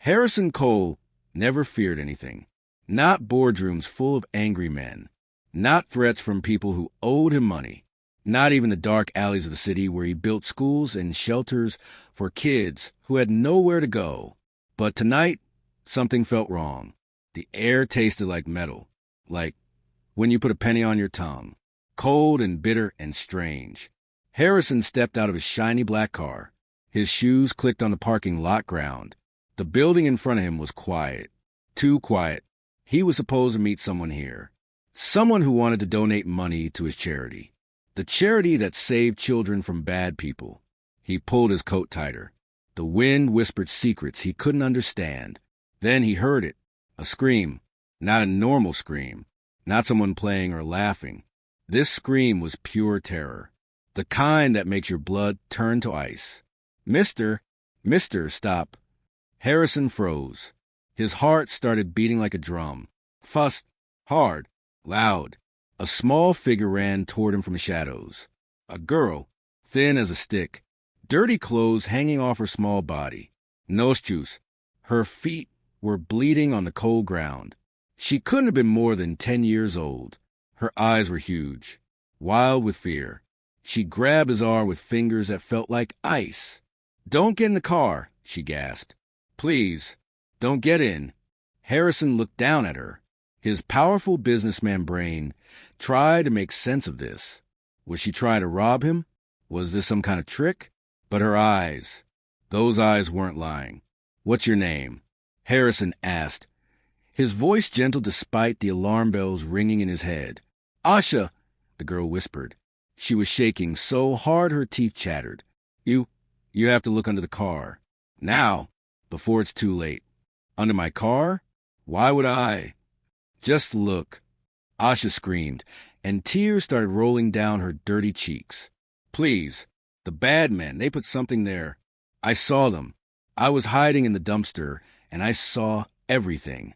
Harrison Cole never feared anything. Not boardrooms full of angry men. Not threats from people who owed him money. Not even the dark alleys of the city where he built schools and shelters for kids who had nowhere to go. But tonight, something felt wrong. The air tasted like metal, like when you put a penny on your tongue. Cold and bitter and strange. Harrison stepped out of his shiny black car. His shoes clicked on the parking lot ground. The building in front of him was quiet. Too quiet. He was supposed to meet someone here. Someone who wanted to donate money to his charity. The charity that saved children from bad people. He pulled his coat tighter. The wind whispered secrets he couldn't understand. Then he heard it. A scream. Not a normal scream. Not someone playing or laughing. This scream was pure terror. The kind that makes your blood turn to ice. Mister, stop. Harrison froze. His heart started beating like a drum. Fast, hard, loud. A small figure ran toward him from the shadows. A girl, thin as a stick, dirty clothes hanging off her small body. Nose juice. Her feet were bleeding on the cold ground. She couldn't have been more than 10 years old. Her eyes were huge, wild with fear. She grabbed his arm with fingers that felt like ice. "Don't get in the car," she gasped. "Please, don't get in." Harrison looked down at her. His powerful businessman brain tried to make sense of this. Was she trying to rob him? Was this some kind of trick? But her eyes, those eyes weren't lying. "What's your name?" Harrison asked, his voice gentle despite the alarm bells ringing in his head. "Asha," the girl whispered. She was shaking so hard her teeth chattered. You have to look under the car. Now, before it's too late." "Under my car? Why would I?" "Just look." Asha screamed, and tears started rolling down her dirty cheeks. "Please, the bad men, they put something there. I saw them. I was hiding in the dumpster, and I saw everything."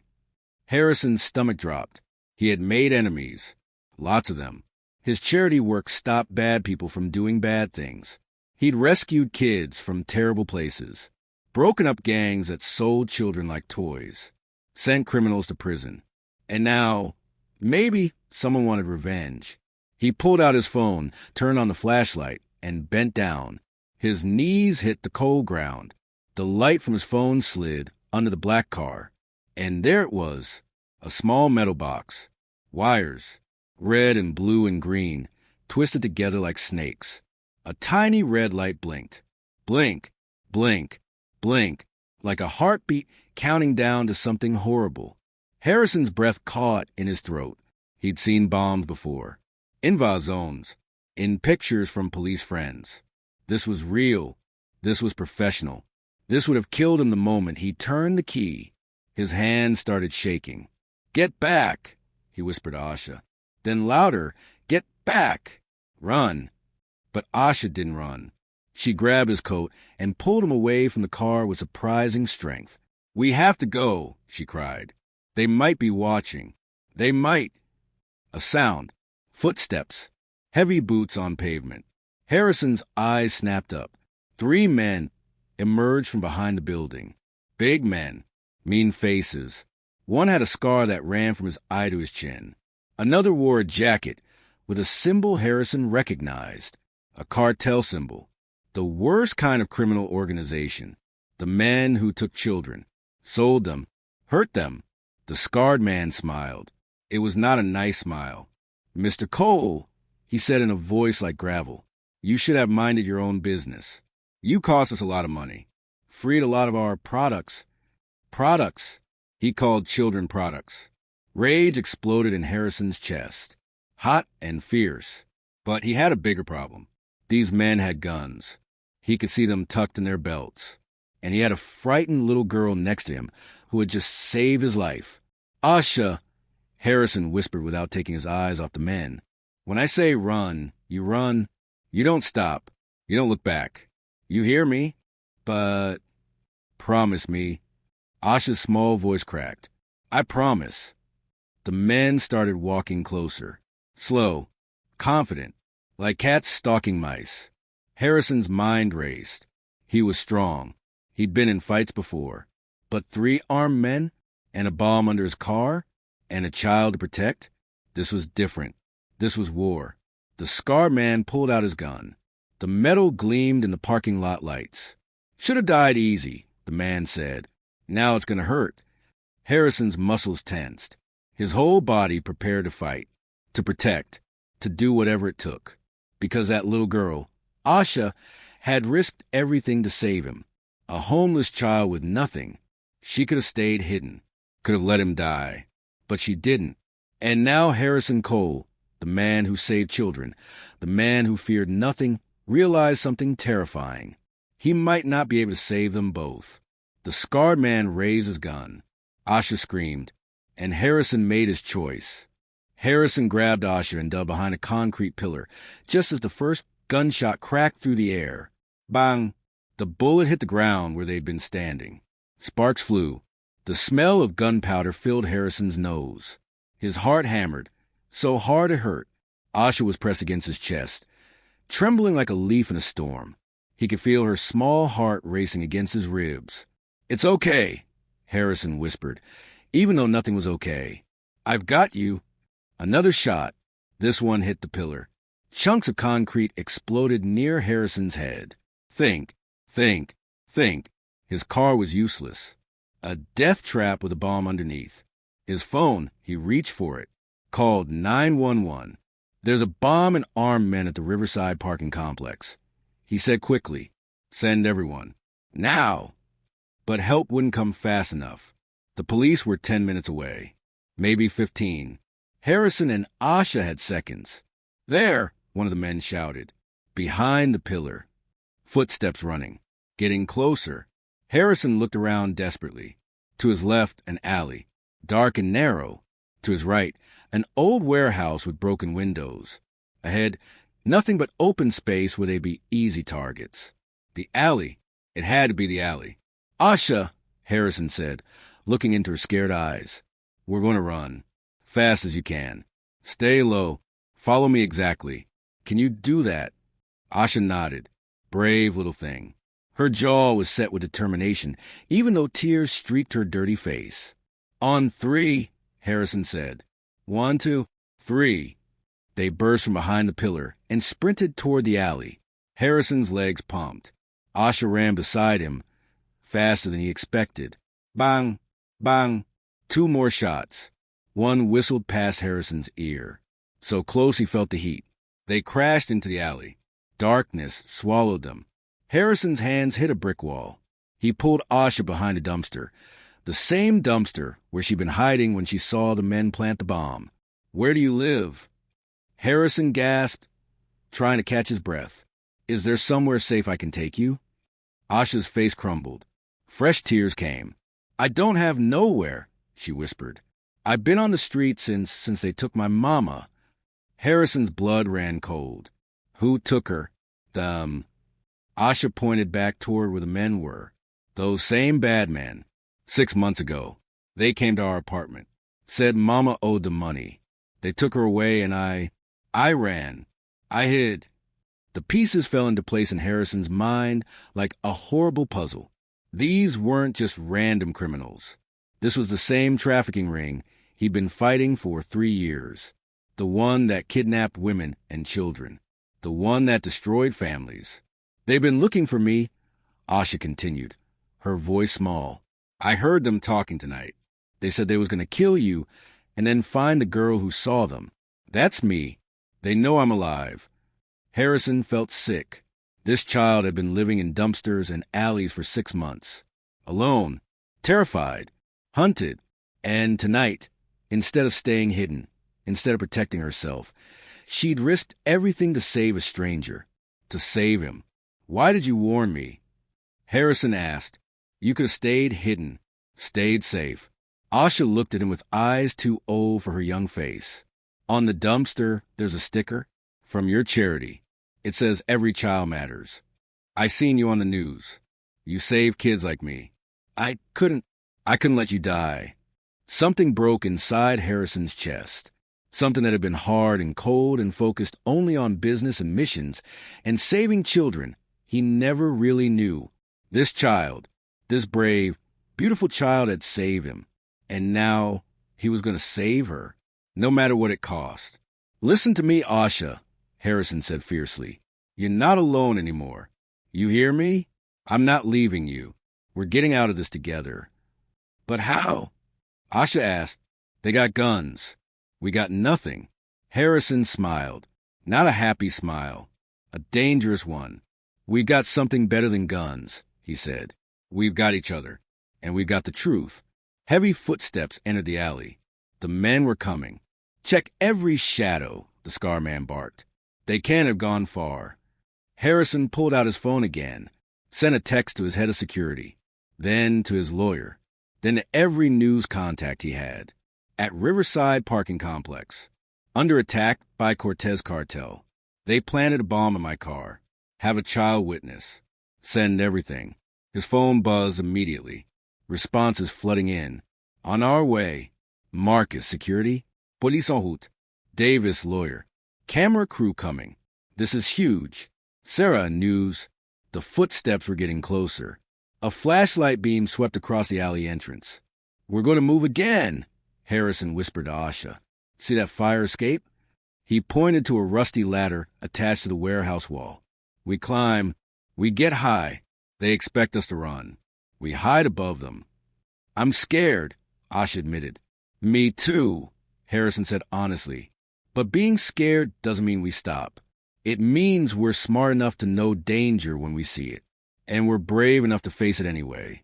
Harrison's stomach dropped. He had made enemies. Lots of them. His charity work stopped bad people from doing bad things. He'd rescued kids from terrible places, broken up gangs that sold children like toys, sent criminals to prison. And now, maybe someone wanted revenge. He pulled out his phone, turned on the flashlight, and bent down. His knees hit the cold ground. The light from his phone slid under the black car. And there it was, a small metal box. Wires, red and blue and green, twisted together like snakes. A tiny red light blinked. Blink, blink, blink, like a heartbeat counting down to something horrible. Harrison's breath caught in his throat. He'd seen bombs before. Invade zones. In pictures from police friends. This was real. This was professional. This would have killed him the moment he turned the key. His hand started shaking. "Get back," he whispered to Asha. Then louder, "Get back! Run." But Asha didn't run. She grabbed his coat and pulled him away from the car with surprising strength. "We have to go," she cried. "They might be watching. They might." A sound. Footsteps. Heavy boots on pavement. Harrison's eyes snapped up. 3 men emerged from behind the building. Big men. Mean faces. One had a scar that ran from his eye to his chin. Another wore a jacket with a symbol Harrison recognized. A cartel symbol. The worst kind of criminal organization. The men who took children, sold them, hurt them. The scarred man smiled. It was not a nice smile. "Mr. Cole," he said in a voice like gravel, "you should have minded your own business. You cost us a lot of money. Freed a lot of our products." Products. He called children products. Rage exploded in Harrison's chest. Hot and fierce. But he had a bigger problem. These men had guns. He could see them tucked in their belts. And he had a frightened little girl next to him who had just saved his life. "Asha," Harrison whispered without taking his eyes off the men. "When I say run. You don't stop. You don't look back. You hear me? But promise me." Asha's small voice cracked. "I promise." The men started walking closer. Slow. Confident. Like cats stalking mice. Harrison's mind raced. He was strong. He'd been in fights before. But 3 armed men, and a bomb under his car, and a child to protect? This was different. This was war. The scarred man pulled out his gun. The metal gleamed in the parking lot lights. "Should have died easy," the man said. "Now it's going to hurt." Harrison's muscles tensed. His whole body prepared to fight, to protect, to do whatever it took. Because that little girl, Asha, had risked everything to save him. A homeless child with nothing. She could have stayed hidden, could have let him die. But she didn't. And now Harrison Cole, the man who saved children, the man who feared nothing, realized something terrifying. He might not be able to save them both. The scarred man raised his gun. Asha screamed, and Harrison made his choice. Harrison grabbed Asha and dug behind a concrete pillar, just as the first gunshot cracked through the air. Bang! The bullet hit the ground where they'd been standing. Sparks flew. The smell of gunpowder filled Harrison's nose. His heart hammered, so hard it hurt. Asha was pressed against his chest, trembling like a leaf in a storm. He could feel her small heart racing against his ribs. "It's okay," Harrison whispered, even though nothing was okay. "I've got you." Another shot. This one hit the pillar. Chunks of concrete exploded near Harrison's head. Think. His car was useless. A death trap with a bomb underneath. His phone, he reached for it. Called 911. "There's a bomb and armed men at the Riverside parking complex." He said quickly, "Send everyone. Now!" But help wouldn't come fast enough. The police were 10 minutes away. Maybe 15. Harrison and Asha had seconds. "There!" one of the men shouted. Behind the pillar. Footsteps running. Getting closer. Harrison looked around desperately. To his left, an alley. Dark and narrow. To his right, an old warehouse with broken windows. Ahead, nothing but open space where they'd be easy targets. The alley. It had to be the alley. "Asha," Harrison said, looking into her scared eyes. "We're going to run. Fast as you can. Stay low. Follow me exactly. Can you do that?" Asha nodded. Brave little thing. Her jaw was set with determination, even though tears streaked her dirty face. "On 3, Harrison said. 1, 2, 3. They burst from behind the pillar and sprinted toward the alley. Harrison's legs pumped. Asha ran beside him, faster than he expected. Bang! Bang! 2 more shots. One whistled past Harrison's ear. So close he felt the heat. They crashed into the alley. Darkness swallowed them. Harrison's hands hit a brick wall. He pulled Asha behind a dumpster. The same dumpster where she'd been hiding when she saw the men plant the bomb. "Where do you live?" Harrison gasped, trying to catch his breath. "Is there somewhere safe I can take you?" Asha's face crumbled. Fresh tears came. "I don't have nowhere," she whispered. "I've been on the street since they took my mama." Harrison's blood ran cold. "Who took her?" Asha pointed back toward where the men were. "Those same bad men. 6 months ago. They came to our apartment. Said Mama owed them money. They took her away and I ran. I hid." The pieces fell into place in Harrison's mind like a horrible puzzle. These weren't just random criminals. This was the same trafficking ring he'd been fighting for 3 years. The one that kidnapped women and children. The one that destroyed families. "They've been looking for me," Asha continued, her voice small. "I heard them talking tonight. They said they was going to kill you and then find the girl who saw them. That's me. They know I'm alive." Harrison felt sick. This child had been living in dumpsters and alleys for 6 months. Alone. Terrified. Hunted. And tonight, instead of staying hidden, instead of protecting herself, she'd risked everything to save a stranger. To save him. "Why did you warn me?" Harrison asked. "You could have stayed hidden. Stayed safe." Asha looked at him with eyes too old for her young face. "On the dumpster, there's a sticker. From your charity. It says every child matters. I seen you on the news. You save kids like me. I couldn't let you die." Something broke inside Harrison's chest. Something that had been hard and cold and focused only on business and missions and saving children he never really knew. This child, this brave, beautiful child had saved him, and now he was going to save her, no matter what it cost. "Listen to me, Asha," Harrison said fiercely. "You're not alone anymore. You hear me? I'm not leaving you. We're getting out of this together." "But how?" Asha asked. "They got guns. We got nothing." Harrison smiled. Not a happy smile. A dangerous one. "We got something better than guns," he said. "We've got each other. And we've got the truth." Heavy footsteps entered the alley. The men were coming. "Check every shadow," the scar man barked. "They can't have gone far." Harrison pulled out his phone again, sent a text to his head of security, then to his lawyer, then to every news contact he had. At Riverside Parking Complex. Under attack by Cortez Cartel. They planted a bomb in my car. Have a child witness. Send everything. His phone buzzed immediately. Responses flooding in. On our way. Marcus, security. Police en route. Davis, lawyer. Camera crew coming. This is huge. Sarah, news. The footsteps were getting closer. A flashlight beam swept across the alley entrance. "We're going to move again," Harrison whispered to Asha. "See that fire escape?" He pointed to a rusty ladder attached to the warehouse wall. "We climb. We get high. They expect us to run. We hide above them." "I'm scared," Asha admitted. "Me too," Harrison said honestly. "But being scared doesn't mean we stop. It means we're smart enough to know danger when we see it. And we're brave enough to face it anyway."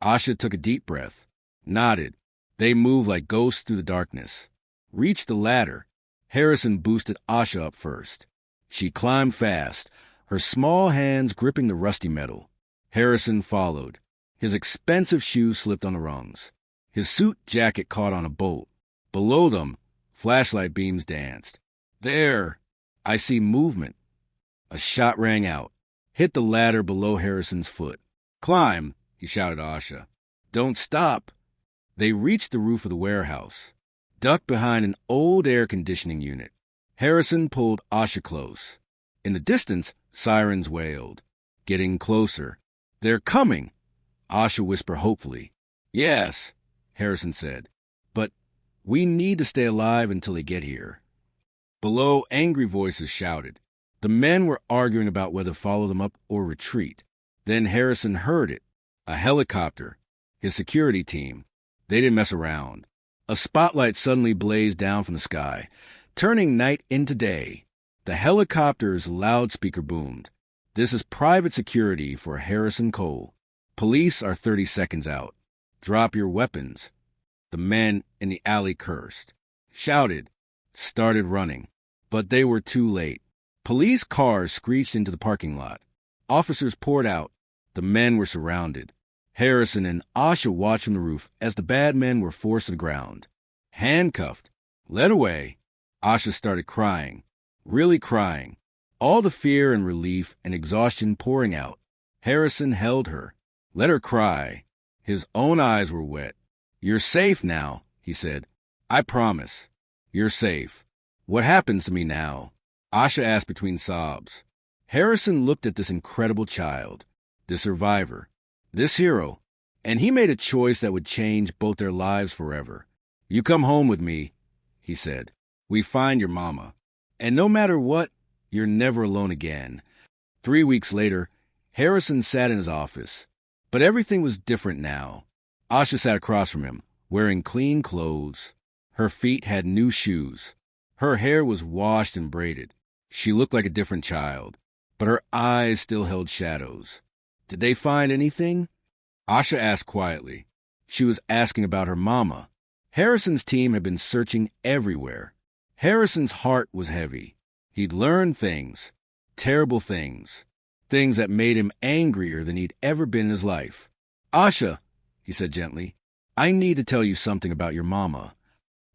Asha took a deep breath, nodded. They moved like ghosts through the darkness. Reached the ladder. Harrison boosted Asha up first. She climbed fast, her small hands gripping the rusty metal. Harrison followed. His expensive shoes slipped on the rungs. His suit jacket caught on a bolt. Below them, flashlight beams danced. "There! I see movement." A shot rang out. Hit the ladder below Harrison's foot. "Climb!" he shouted to Asha. "Don't stop!" They reached the roof of the warehouse. Ducked behind an old air conditioning unit. Harrison pulled Asha close. In the distance, sirens wailed. Getting closer. "They're coming!" Asha whispered hopefully. "Yes," Harrison said. "But we need to stay alive until they get here." Below, angry voices shouted. The men were arguing about whether to follow them up or retreat. Then Harrison heard it. A helicopter. His security team. They didn't mess around. A spotlight suddenly blazed down from the sky, turning night into day. The helicopter's loudspeaker boomed. "This is private security for Harrison Cole. Police are 30 seconds out. Drop your weapons." The men in the alley cursed, shouted, started running. But they were too late. Police cars screeched into the parking lot. Officers poured out. The men were surrounded. Harrison and Asha watched from the roof as the bad men were forced to the ground. Handcuffed. Led away. Asha started crying. Really crying. All the fear and relief and exhaustion pouring out. Harrison held her. Let her cry. His own eyes were wet. "You're safe now," he said. "I promise. You're safe." "What happens to me now?" Asha asked between sobs. Harrison looked at this incredible child, this survivor, this hero, and he made a choice that would change both their lives forever. "You come home with me," he said. "We find your mama. And no matter what, you're never alone again." 3 weeks later, Harrison sat in his office. But everything was different now. Asha sat across from him, wearing clean clothes. Her feet had new shoes. Her hair was washed and braided. She looked like a different child, but her eyes still held shadows. "Did they find anything?" Asha asked quietly. She was asking about her mama. Harrison's team had been searching everywhere. Harrison's heart was heavy. He'd learned things, terrible things, things that made him angrier than he'd ever been in his life. "Asha," he said gently, "I need to tell you something about your mama."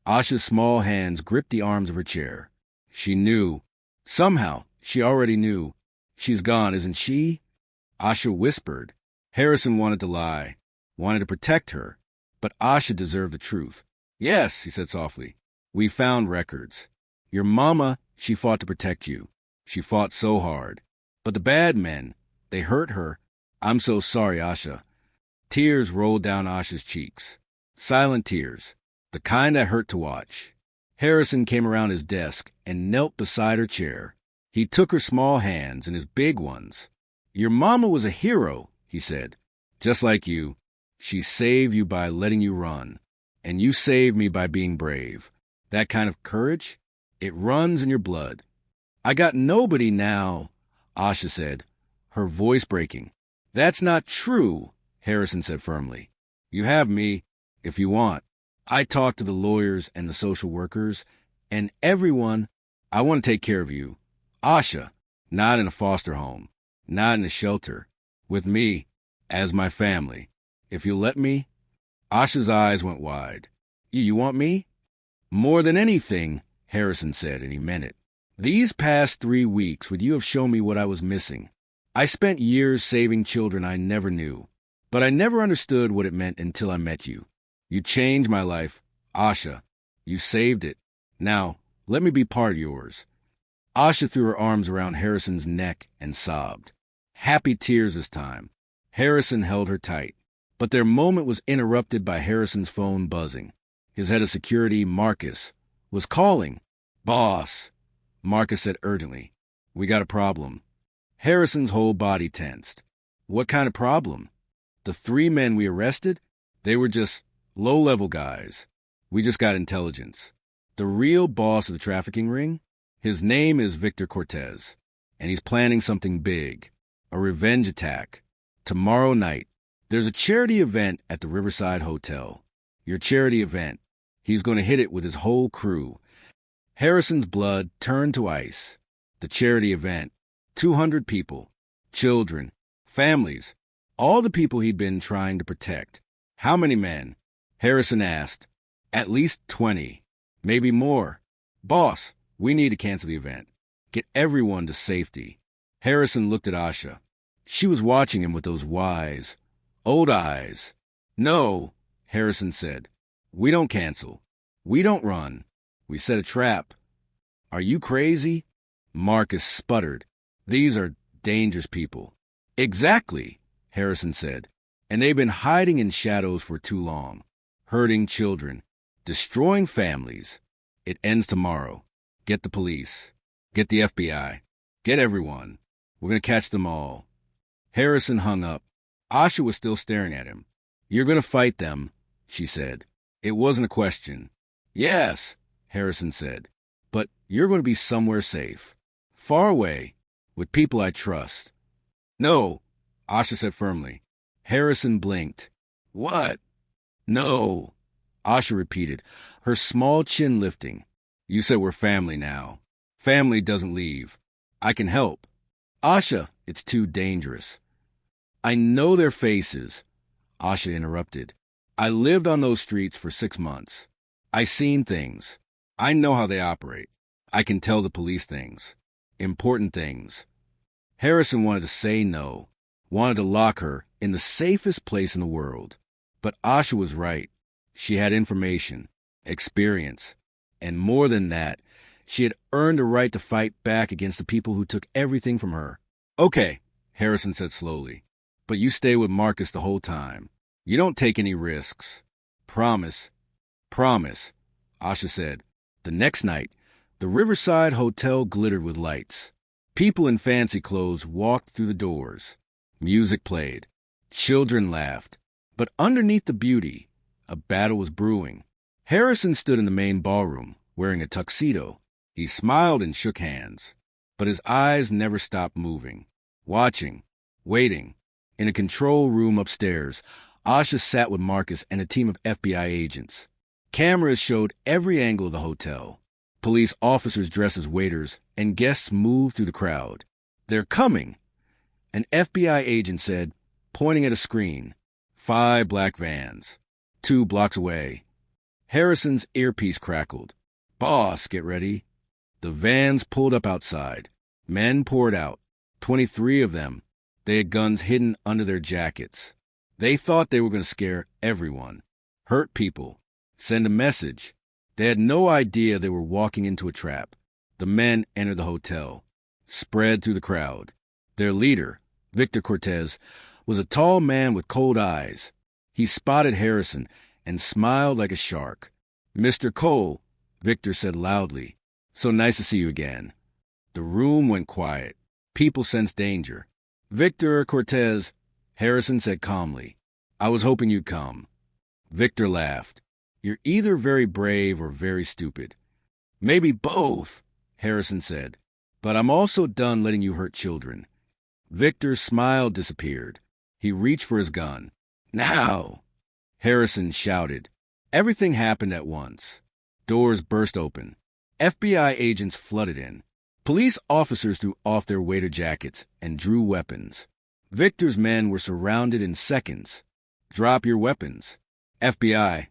Asha's small hands gripped the arms of her chair. She knew. Somehow, she already knew. "She's gone, isn't she?" Asha whispered. Harrison wanted to lie, wanted to protect her, but Asha deserved the truth. "Yes," he said softly. "We found records. Your mama, she fought to protect you. She fought so hard. But the bad men, they hurt her. I'm so sorry, Asha." Tears rolled down Asha's cheeks. Silent tears, the kind that hurt to watch. Harrison came around his desk and knelt beside her chair. He took her small hands in his big ones. "Your mama was a hero," he said. "Just like you. She saved you by letting you run. And you saved me by being brave. That kind of courage, it runs in your blood." "I got nobody now," Asha said, her voice breaking. "That's not true," Harrison said firmly. "You have me, if you want. I talked to the lawyers and the social workers, and everyone. I want to take care of you. Asha, not in a foster home, not in a shelter. With me, as my family. If you'll let me." Asha's eyes went wide. You want me?" "More than anything," Harrison said, and he meant it. "These past 3 weeks would you have shown me what I was missing? I spent years saving children I never knew, but I never understood what it meant until I met you. You changed my life, Asha. You saved it. Now, let me be part of yours." Asha threw her arms around Harrison's neck and sobbed. Happy tears this time. Harrison held her tight. But their moment was interrupted by Harrison's phone buzzing. His head of security, Marcus, was calling. "Boss," Marcus said urgently, "we got a problem." Harrison's whole body tensed. "What kind of problem?" "The 3 men we arrested? They were just low-level guys. We just got intelligence. The real boss of the trafficking ring? His name is Victor Cortez, and he's planning something big, a revenge attack. Tomorrow night, there's a charity event at the Riverside Hotel. Your charity event. He's going to hit it with his whole crew." Harrison's blood turned to ice. The charity event. 200 people. Children. Families. All the people he'd been trying to protect. "How many men?" Harrison asked. "At least 20. Maybe more." "Boss, we need to cancel the event. Get everyone to safety." Harrison looked at Asha. She was watching him with those wise, old eyes. "No," Harrison said. "We don't cancel. We don't run. We set a trap." "Are you crazy?" Marcus sputtered. "These are dangerous people." "Exactly," Harrison said. "And they've been hiding in shadows for too long. Hurting children. Destroying families. It ends tomorrow. Get the police. Get the FBI. Get everyone. We're going to catch them all." Harrison hung up. Asha was still staring at him. "You're going to fight them," she said. It wasn't a question. "Yes," Harrison said. "But you're going to be somewhere safe. Far away. With people I trust." "No," Asha said firmly. Harrison blinked. "What?" "No," Asha repeated, her small chin lifting. "You said we're family now. Family doesn't leave. I can help." "Asha, it's too dangerous." "I know their faces," Asha interrupted. "I lived on those streets for 6 months. I seen things. I know how they operate. I can tell the police things. Important things." Harrison wanted to say no, wanted to lock her in the safest place in the world. But Asha was right. She had information, experience, and more than that, she had earned a right to fight back against the people who took everything from her. "Okay," Harrison said slowly, "but you stay with Marcus the whole time. You don't take any risks. Promise." "Promise," Asha said. The next night, the Riverside Hotel glittered with lights. People in fancy clothes walked through the doors. Music played. Children laughed. But underneath the beauty, a battle was brewing. Harrison stood in the main ballroom, wearing a tuxedo. He smiled and shook hands. But his eyes never stopped moving. Watching. Waiting. In a control room upstairs, Asha sat with Marcus and a team of FBI agents. Cameras showed every angle of the hotel. Police officers dressed as waiters, and guests moved through the crowd. "They're coming," an FBI agent said, pointing at a screen. 5 black vans. 2 blocks away. Harrison's earpiece crackled. "Boss, get ready." The vans pulled up outside. Men poured out. 23 of them. They had guns hidden under their jackets. They thought they were going to scare everyone. Hurt people. Send a message. They had no idea they were walking into a trap. The men entered the hotel. Spread through the crowd. Their leader, Victor Cortez, was a tall man with cold eyes. He spotted Harrison and smiled like a shark. "Mr. Cole," Victor said loudly. "So nice to see you again." The room went quiet. People sensed danger. "Victor Cortez," Harrison said calmly. "I was hoping you'd come." Victor laughed. "You're either very brave or very stupid." "Maybe both," Harrison said. "But I'm also done letting you hurt children." Victor's smile disappeared. He reached for his gun. "Now!" Harrison shouted. Everything happened at once. Doors burst open. FBI agents flooded in. Police officers threw off their waiter jackets and drew weapons. Victor's men were surrounded in seconds. "Drop your weapons." FBI.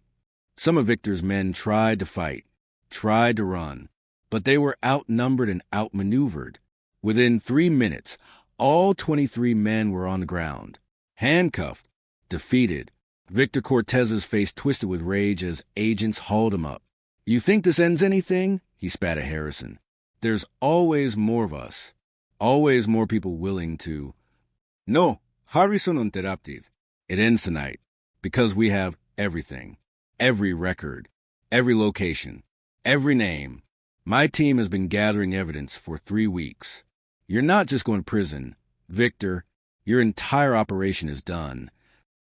Some of Victor's men tried to fight, tried to run, but they were outnumbered and outmaneuvered. Within 3 minutes, all 23 men were on the ground, handcuffed, defeated. Victor Cortez's face twisted with rage as agents hauled him up. "You think this ends anything?" he spat at Harrison. "There's always more of us. Always more people willing to—" "No, Harrison interrupted. It ends tonight, because we have everything. Every record, every location, every name. My team has been gathering evidence for 3 weeks. You're not just going to prison. Victor, your entire operation is done."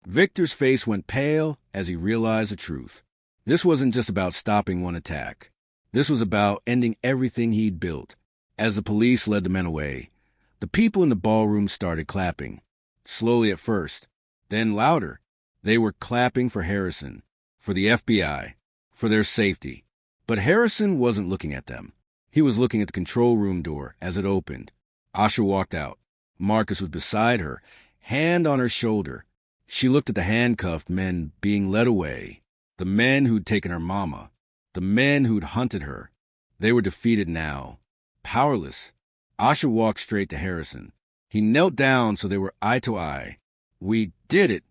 Victor's face went pale as he realized the truth. This wasn't just about stopping one attack. This was about ending everything he'd built. As the police led the men away, the people in the ballroom started clapping. Slowly at first, then louder. They were clapping for Harrison, for the FBI, for their safety. But Harrison wasn't looking at them. He was looking at the control room door as it opened. Asha walked out. Marcus was beside her, hand on her shoulder. She looked at the handcuffed men being led away, the men who'd taken her mama, the men who'd hunted her. They were defeated now, powerless. Asha walked straight to Harrison. He knelt down so they were eye to eye. "We did it,"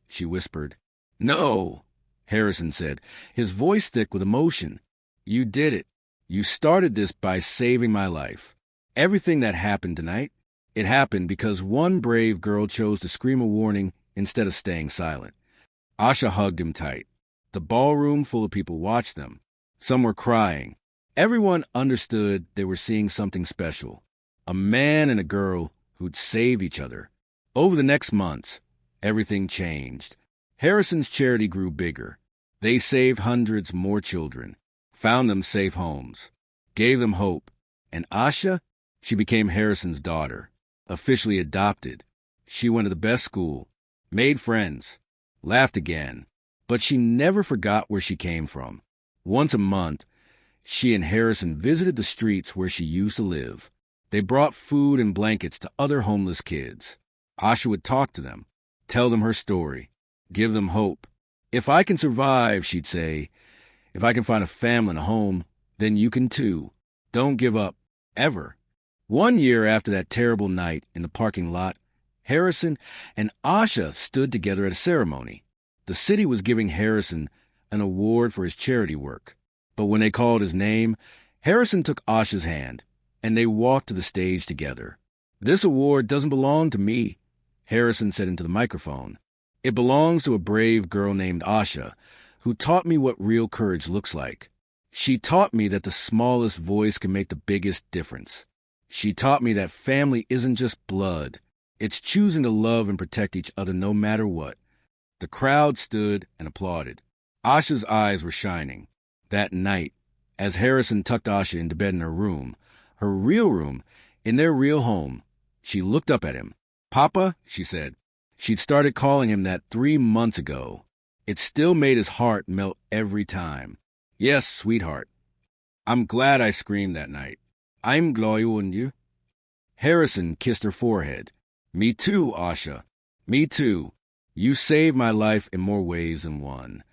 she whispered. "No," Harrison said, his voice thick with emotion. "You did it. You started this by saving my life. Everything that happened tonight, it happened because one brave girl chose to scream a warning instead of staying silent." Asha hugged him tight. The ballroom full of people watched them. Some were crying. Everyone understood they were seeing something special. A man and a girl who'd save each other. Over the next months, everything changed. Harrison's charity grew bigger. They saved hundreds more children, found them safe homes, gave them hope. And Asha, she became Harrison's daughter, officially adopted. She went to the best school, made friends, laughed again, but she never forgot where she came from. Once a month, she and Harrison visited the streets where she used to live. They brought food and blankets to other homeless kids. Asha would talk to them, tell them her story, give them hope. "If I can survive," she'd say, "if I can find a family and a home, then you can too. Don't give up, ever." 1 year after that terrible night in the parking lot, Harrison and Asha stood together at a ceremony. The city was giving Harrison an award for his charity work. But when they called his name, Harrison took Asha's hand, and they walked to the stage together. "This award doesn't belong to me," Harrison said into the microphone. "It belongs to a brave girl named Asha, who taught me what real courage looks like. She taught me that the smallest voice can make the biggest difference. She taught me that family isn't just blood. It's choosing to love and protect each other no matter what." The crowd stood and applauded. Asha's eyes were shining. That night, as Harrison tucked Asha into bed in her room, her real room, in their real home, she looked up at him. "Papa," she said. She'd started calling him that 3 months ago. It still made his heart melt every time. "Yes, sweetheart. I'm glad I screamed that night. I'm glad you wouldn't you?" Harrison kissed her forehead. "Me too, Asha. Me too. You saved my life in more ways than one."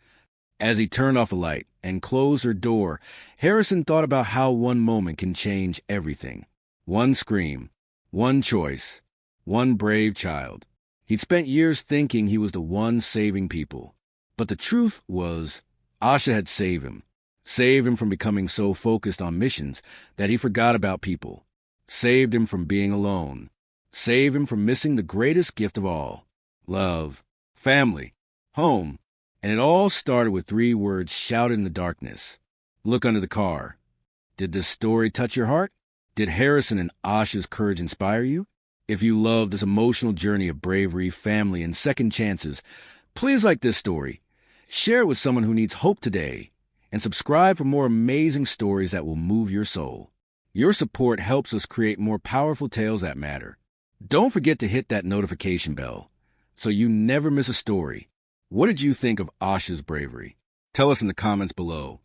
As he turned off the light and closed her door, Harrison thought about how one moment can change everything. One scream, one choice, one brave child. He'd spent years thinking he was the one saving people. But the truth was, Asha had saved him from becoming so focused on missions that he forgot about people, saved him from being alone, saved him from missing the greatest gift of all, love, family. Home. And it all started with 3 words shouted in the darkness. Look under the car. Did this story touch your heart? Did Harrison and Asha's courage inspire you? If you love this emotional journey of bravery, family, and second chances, please like this story. Share it with someone who needs hope today. And subscribe for more amazing stories that will move your soul. Your support helps us create more powerful tales that matter. Don't forget to hit that notification bell so you never miss a story. What did you think of Asha's bravery? Tell us in the comments below.